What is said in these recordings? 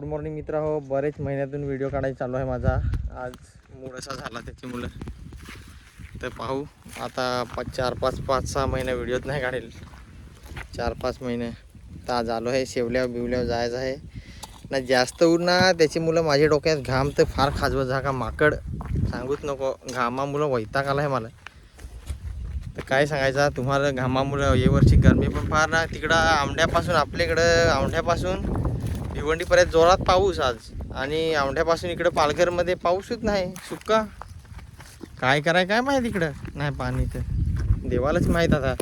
Good morning मित्र हो. बरेच महिन्यातून व्हिडिओ काढायचा चालू आहे माझा. आज मूड असा झाला त्याची मुलं तर पाहू आता 4-5-6 महिने व्हिडिओच नाही काढेल. 4-5 महिने तर आज आलो आहे. शेवल्या जायचं आहे ना. जास्त ऊन ना त्याची मुलं माझ्या डोक्यात घाम तर फार खाजवत जा का माकड सांगूच नको. घामामुळं वैताग आला आहे मला. तर काय सांगायचा तुम्हाला, घामामुळं ये वर्षी गरमी पण फार ना. तिकडं औंढ्यापासून आपल्याकडं औंढ्यापासून भिवंडीपर्यंत जोरात पाऊस आज, आणि औंढ्यापासून इकडं पालघरमध्ये पाऊसच नाही. सुक्का काय कराय काय माहीत इकडं नाही पाणी. तर देवालाच माहीत. आता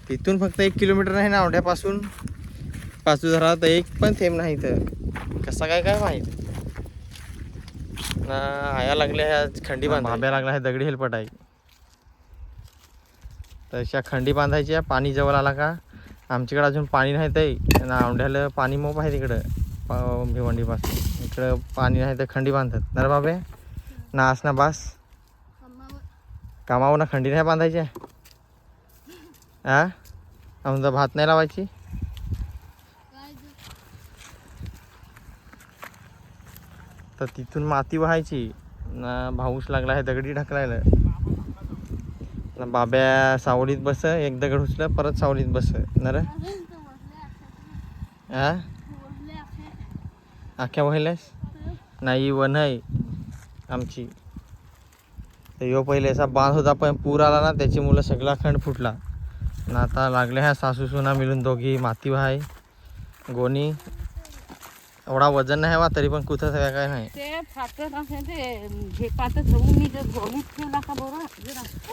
तिथून फक्त 1 किलोमीटर आहे ना औंढ्यापासून पाचूधरा, तर एक पण थेंब नाही. तर कसा काय माहीत ना. आया लागल्या ह्या खंडी भाब्या लागला आहे दगडी हेलपट आहे. तर अशा खंडी बांधायच्या. पाणी जवळ आला का, आमच्याकडे अजून पाणी नाही तर ना. औंढ्याला पाणी मोप आहे तिकडं भिवंडीपासून. इकडं पाणी नाही तर खंडी बांधतात ना रे बाबे. नास ना बास कामावर ना खंडी नाही बांधायची. आमचा भात नाही लावायची. तर तिथून माती व्हायची ना. भाऊस लागला आहे दगडी ढकलायला ना. बाब्या सावलीत बस, एक दगड उचलं परत सावलीत बस ना रे. आख्या व्हायलास नाही व नाही आमची. तर यो पहिले असा बांध होता पण पूर आला ना, त्याची मुलं सगळा खंड फुटला ना. आता लागले ह्या सासू सुना मिळून दोघी माती व्हाय गोणी. एवढा वजन नाही हवा तरी पण कुठं सगळं काय नाही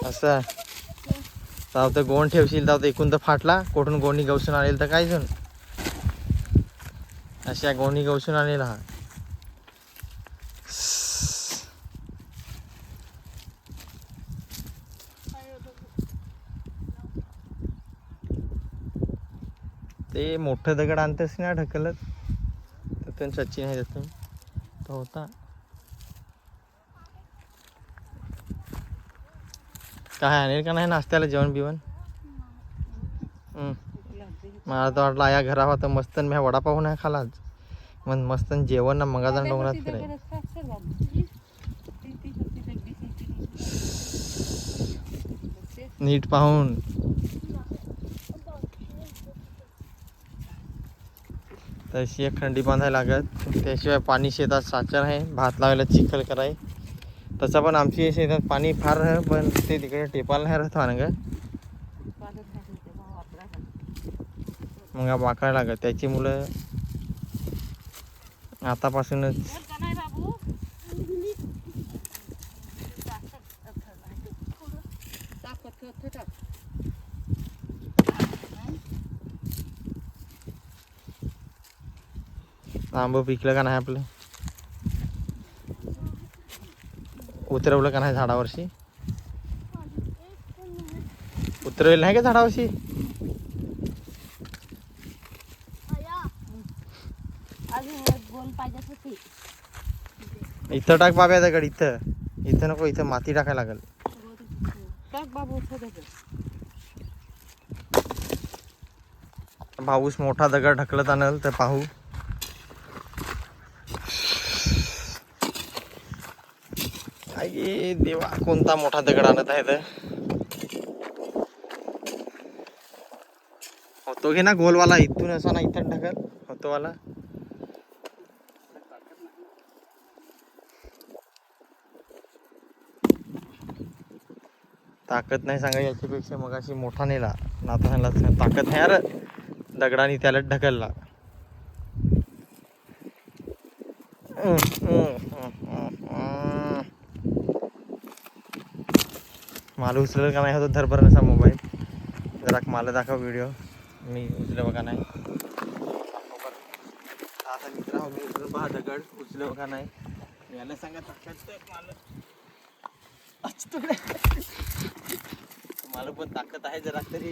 असं. तर गोण ठेवशील तर एकूण तर फाटला. कुठून गोणी गवसून आलेल तर काय जण अशा गोणी गवसून आलेला हा. ते मोठं दगड आणतेस ना ढकलत तर सचिन आहे त्यातून तो होता. काय आणेल का नाही नाश्त्याला जेवण बिवण. मला तर वाटलं या घरावर तर मस्त मी वडापाव नाही खाला आज. मग मस्त जेवण ना. मग जाऊन डोंगरात फिराय नीट पाहून. तशी एक खंडी बांधायला लागत. त्याशिवाय पाणी शेतात साचर आहे. भात लावायला चिखल कराय. तसं पण आमची शेतात पाणी फार आहे पण ते तिकडे टेपाला नाही राहत ना ग. मग वाकायला लागत. त्याची मुलं आतापासूनच आंब पिकलं का नाही आपलं. उतरवलं का नाही झाडावरशी. उतरवलं नाही का झाडावरशी. इथं टाक बाब्या दगड. इथं नको. इथं माती टाकायला लागल. भाऊस मोठा दगड ढकलत आणल तर पाहू. आई देवा कोणता मोठा दगड आणत आहे. तर होतो घे ना गोलवाला. इथून असा ना इथं ढकल होतो वाला. ताकद नाही सांगा याच्यापेक्षा मग अशी मोठा नेला ना. आता ताकद नाही यार. दगडाने त्याला ढकलला. मला उचलेल का नाही होतो धरभर नसा मोबाईल. जरा मला दाखव व्हिडिओ. मी उचले बघा नाही. आता मित्र मी उचल पहा दगड उचले बघा नाही. याला सांगा ताकद मला पण ताकद आहे जरा तरी.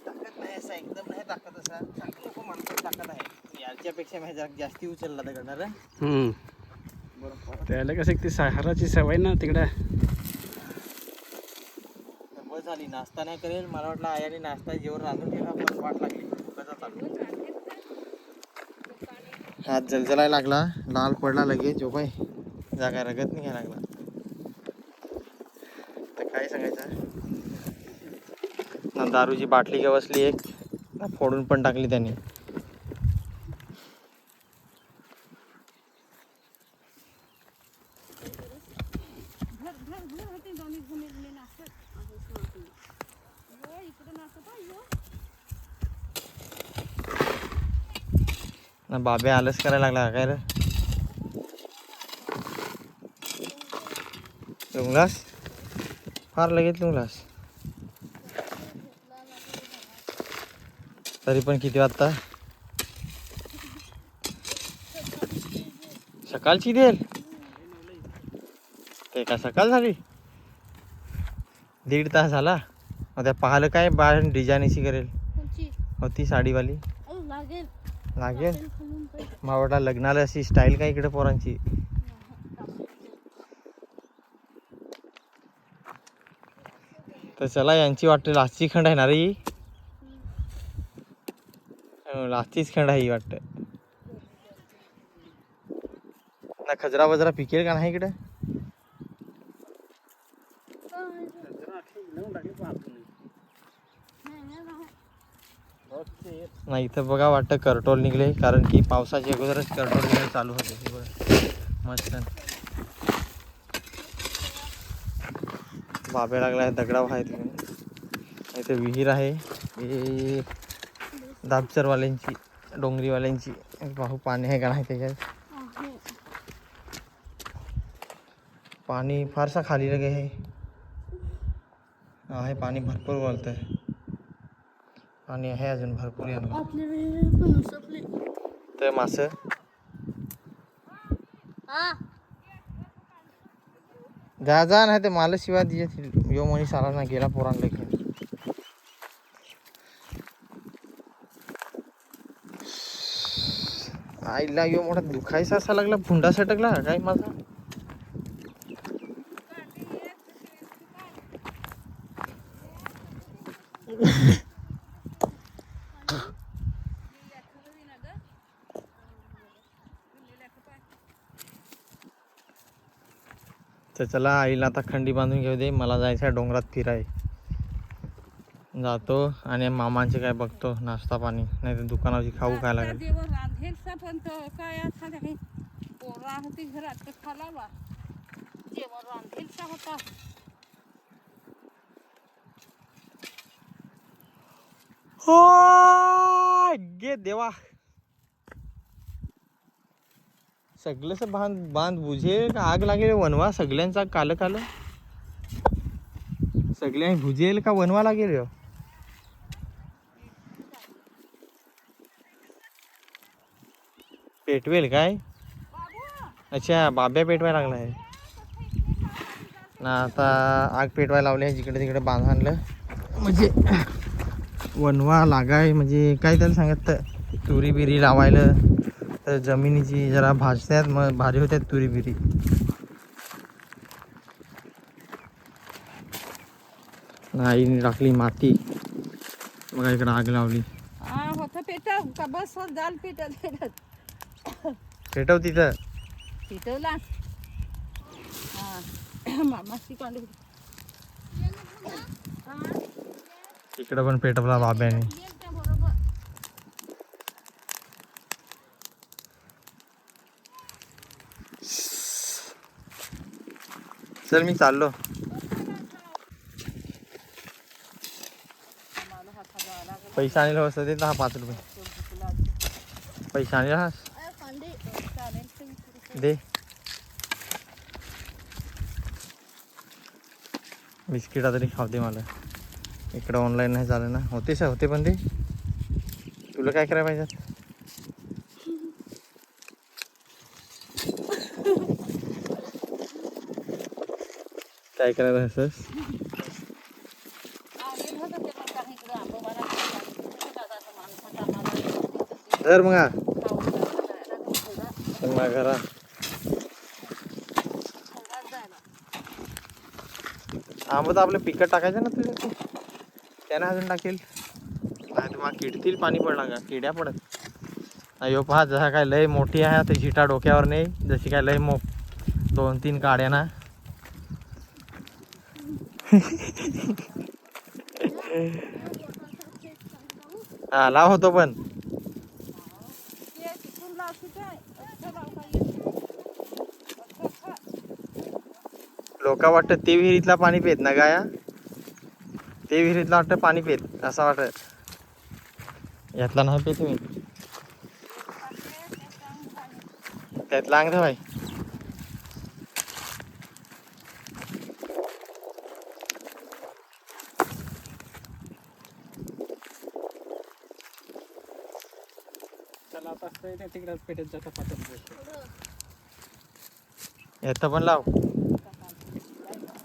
ताकद नाही असा एकदम नाही ताकद असा. नको म्हणतो ताकद आहे. याच्यापेक्षा मी जरा जास्ती उचलला दगड ना रे. त्याला कसं ती सहाराची सवय ना तिकडे. बस झाली. नाश्ता नाही करेल. मला वाटलं आयाने नाश्ता जेवण रांधून ठेवला पण वाट लागली. कसा चालू हात जलजलाय लागला, लाल पडला लगेच झोपाय जागा रगत नाही घ्यायला लागला. तर काय सांगायचं ना, दारूची बाटली का बसली एक ना, फोडून पण टाकली त्यांनी. ना बाबे आलस करायला लागला काय रे? लुंगलास फार लगेच लुंगलास. तरी पण किती वाजता? सकाळची देल ते का सकाळ झाली? 1.5 तास झाला. मग त्या पाहिलं काय बाहेर डिझाईन अशी करेल होती साडीवाली. लागेल मावडा लग्नाला अशी स्टाईल काय इकडे पोरांची. तर चला यांची वाटते लास्टची खंड आहे ना रे. लास्टचीच खंड आहे ही वाटतं ना. खजरा वजरा पिकेल का नाही इकडे? नाही इथं बघा वाटतं करटोल निघले, कारण की पावसाच्या अगोदरच करटोल निघायला चालू होते. मस्त बाबे लागला दगडाव आहे तिकडे. इथे विहीर आहे हे दाबचरवाल्यांची, डोंगरीवाल्यांची. पाहू पाणी आहे का नाही त्याच्यात. पाणी फारसा खाली लगे आहे पाणी भरपूर बोलतंय. पाणी आहे अजून भरपूर यांना. ते मास जा जा नाही ते मला शिवाय दिजे यो मनी साला ना गेला पोरांना घेऊन. आईला यो मोठा दुखायचा असा लागला, फुंडा सटकला काय माझा. तर चला आईला आता खंडी बांधून घेऊ दे, मला जायचं आहे डोंगरात फिराय. जातो आणि मामांचे काय बघतो नाश्ता पाणी, नाही तर दुकानाची खाऊ काय लागेल. गे देवा सगळंच बांध बुझेल का आग लागेल वनवा सगळ्यांचा काल काल. सगळ्यांनी भुजेल का वनवा लागेल. पेटवेल काय? अच्छा बाब्या पेटवायला लागला आहे ना. आता आग पेटवायला लावली आहे जिकडे तिकडे बांध आणलं म्हणजे वनवा लागाय. म्हणजे काय त्याला सांगत तुरी बिरी लावायला तर जमिनीची जरा भाजत्यात मग भारी होत्यात तुरी बिरी. आईने टाकली माती बघा इकडे आग लावली. पेटव तिथं पिटवला इकडे पण पेटवला बाब्याने. चल मी चाललो. पैसा आणले असं दे 10-5 रुपये. पैसा आणले हा दे. बिस्किटा तरी खाऊ दे मला. इकडं ऑनलाईन नाही चालेल ना. होते सर होते पण ते तुला काय करायला पाहिजे. काय करायला असंच धर मग घरा. आंबा तर आपलं पिकं टाकायचं ना तुझ्या त्याने अजून टाकेल नाही तर मग किडतील. पाणी पडला का किड्या पडत. अयो पहा जसा काय लय मोठी आहे ते झिटा डोक्यावर नाही जशी काय लय 2-3 काड्या ना. हा लाव होतो पण लोक वाटतं ते विहिरीतला पाणी पेत ना गाया, ते विहिरीतला वाटतं पाणी पेत असं वाटत, यातला नाही पेत मी. त्यातला अंग भाई चला आता तिकडेच पेटत जाता पाठवत. यात पण लाव.